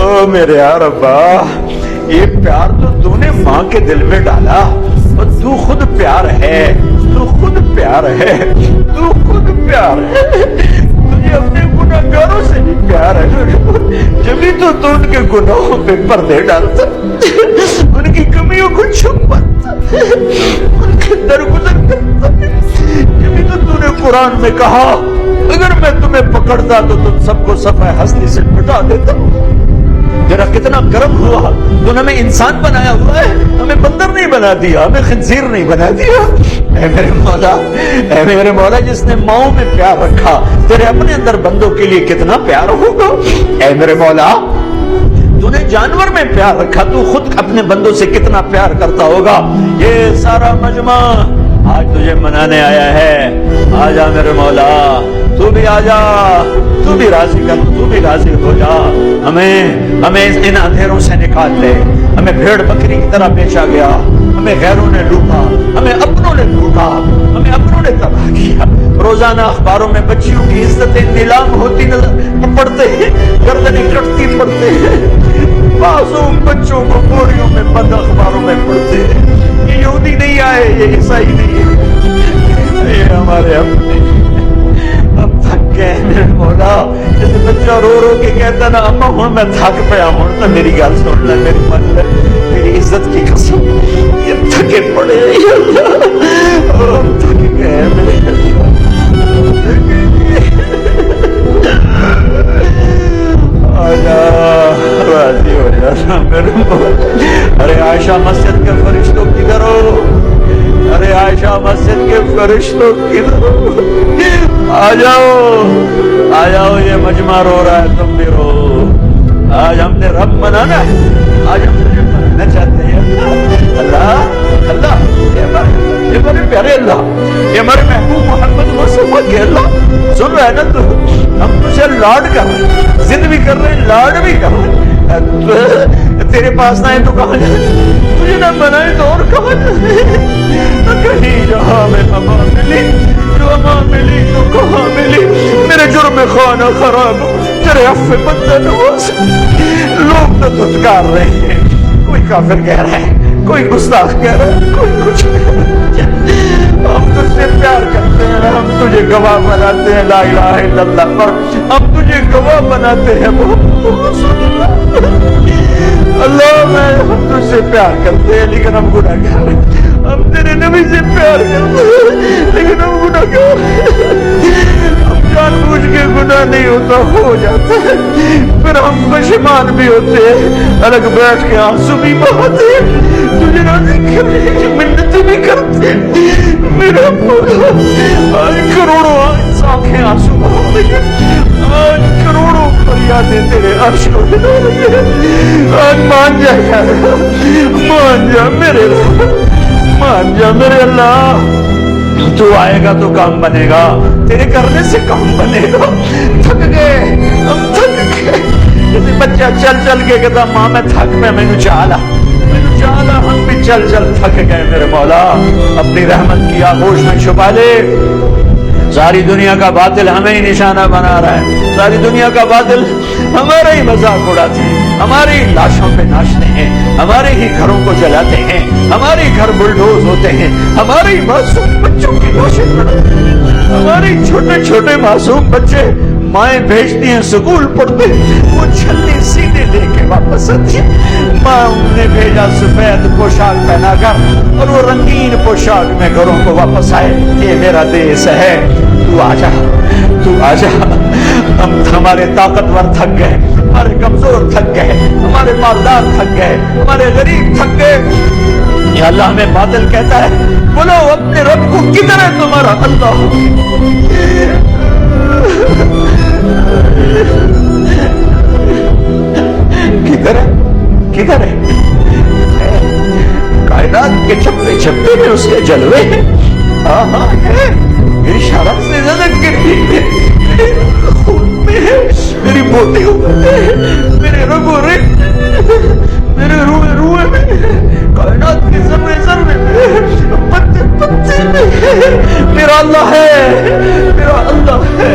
او میرے یار ابا، یہ پیار تو تو نے ماں کے دل میں ڈالا، اور تو خود پیار ہے، تو خود پیار ہے، تو خود پیار ہے، تجھے اپنے گناہگاروں سے بھی پیار ہے، جبھی تو ان کے گناہوں پہ پردے ڈالتا، ان کی کمیوں کو چھپاتا، ان کے درگزر کرتا، جبھی تو نے قرآن میں کہا اگر میں تمہیں پکڑتا تو تم سب کو صفحہ ہستی سے مٹا دیتا۔ تیرا کتنا کرم ہوا، تو نے ہمیں انسان بنایا ہوا ہے، ہمیں بندر نہیں بنا دیا، ہمیں خنزیر نہیں بنا دیا۔ اے میرے مولا جس نے ماؤں میں پیار رکھا، تیرے اپنے اندر بندوں کے لیے کتنا پیار ہوگا۔ اے میرے مولا تو نے جانور میں پیار رکھا، تو خود اپنے بندوں سے کتنا پیار کرتا ہوگا۔ یہ سارا مجمع آج تجھے منانے آیا ہے، آجا میرے مولا، تو بھی آجا، تو بھی راضی کر، تو بھی راضی ہو جا، ہمیں ان اندھیروں سے نکال لے۔ ہمیں بھیڑ بکری کی طرح بیچا گیا، ہمیں غیروں نے لوٹا، ہمیں اپنوں نے لوٹا، ہمیں اپنوں نے تباہ کیا۔ روزانہ اخباروں میں بچیوں کی عزتیں نیلام ہوتی نظر پڑتے ہیں، گردنیں کٹتی پڑتے ہیں، معصوم بچوں کو بوریوں میں بند اخباروں میں پڑتے ہیں۔ یہ یہودی نہیں آئے، یہ عیسائی نہیں ہے، یہ ہمارے اپنے۔ اب تھک گئے میرے مولا، جیسے بچہ رو رو کے کہتا نا اماں ہوں میں تھک پیا، ہوں تو میری گل سن لے، میری من لے، میری عزت کی قسم، یہ تھکے پڑے ہم تھک گئے میرے آجا، راضی ہو جانا میرے مولا۔ ارے عائشہ مسجد کے فرشتوں کی درو، ارے عائشہ مسجد کے فرشتوں کی درو، آ جاؤ آ جاؤ، یہ مجمع رو رہا ہے، تم بھی رو۔ آج ہم نے رب منانا ہے، آج ہم تجھے منانا چاہتے ہیں۔ اللہ اللہ، یہ ہمارے پیارے اللہ، یہ ہمارے محبوب محمد مصطفیٰ کے اللہ، سن رہے ہیں نا تو ہم تجھے لاڈ کر رہے ہیں، ضد بھی کر رہے ہیں، لاڈ بھی کر رہے ہیں۔ تیرے پاس نہ ہے تو کہاں جائے، تجھے نہ بنائے تو اور کہاں جائے، کہیں جہاں میں امان ملی، جو امان ملی تو کہاں ملی۔ میرے جرم خانہ خراب، تیرے عفو بندہ نواز، لوگ تو دھتکار رہے ہیں، کوئی کافر کہہ رہا ہے، کوئی گستاخ کہہ رہا ہے، کوئی کچھ کہہ رہا ہے۔ ہم تجھ سے پیار کرتے ہیں، ہم تجھے گواہ بناتے ہیں لا الہ الا اللہ پر، ہم تجھے گواہ بناتے ہیں محمد رسول اللہ۔ ہم تجھ سے پیار کرتے ہیں لیکن ہم گناہگار ہیں، ہم تیرے نبی سے پیار کرتے ہیں لیکن ہم گناہگار ہیں، ہم جان بوجھ کے گناہ نہیں ہوتا ہو جاتا ہے، پھر ہم پشیمان بھی ہوتے ہیں، الگ بیٹھ کے آنسو بھی بہاتے ہیں، تجھے راضی کرنے کی منتیں بھی کرتے ہیں۔ میرا مولا آج کروڑوں آنکھیں آنسو بہا رہی ہیں، آج کروڑوں فریادیں تیرے عرش کو ہلا رہی ہیں۔ آج مان جا یار، مان جا میرے اللہ، مان جا میرے اللہ، تو آئے گا تو کام بنے گا، تیرے کرنے سے کام بنے گا۔ تھک گئے، ہم تھک گئے، جیسے بچہ چل چل کے کہتا ماں میں تھک میں مینو چالا، ہم بھی چل چل تھک گئے میرے مولا، اپنی رحمت کی آغوش میں چھپا لے۔ ساری دنیا کا باطل ہمیں ہی نشانہ بنا رہا ہے، ساری دنیا کا باطل ہمارا ہی مذاق اڑاتے ہیں، ہماری لاشوں پہ ناچتے ہیں، ہمارے ہی گھروں کو جلاتے ہیں، ہمارے ہی گھر بلڈوز ہوتے ہیں، ہمارے ہی معصوم بچوں کی لاشیں اڑاتے ہیں، ہمارے چھوٹے چھوٹے معصوم بچے مائیں بھیجتی ہیں سکول پڑھتے، وہ چھلے سیدھے لے کے واپس آتی ہیں، ماں نے بھیجا سفید پوشاک پہنا کر اور وہ رنگین پوشاک میں گھروں کو واپس آئے۔ یہ میرا دیس ہے، تو آجا، تو آجا۔ ہم ہمارے طاقتور تھک گئے، ہمارے کمزور تھک گئے، ہمارے مالدار تھک گئے، ہمارے غریب تھک گئے۔ یا اللہ ہمیں باطل کہتا ہے، بولو اپنے رب کو کدھر ہے تمہارا اللہ؟ کدھر ہے، کدھر ہے؟ کائنات کے چھپے چھپے میں اس کے جلوے ہیں، ہاں ہاں ہے، میری شرف سے زیادہ گری ہے، میرے خون میں ہے، میری موتیوں میں ہے، میرے رگو رگ، میرے روئے روئے میں ہے، کائنات کے ذرے ذرے میں، پتے پتے میں ہے، میرا اللہ ہے، میرا اللہ ہے۔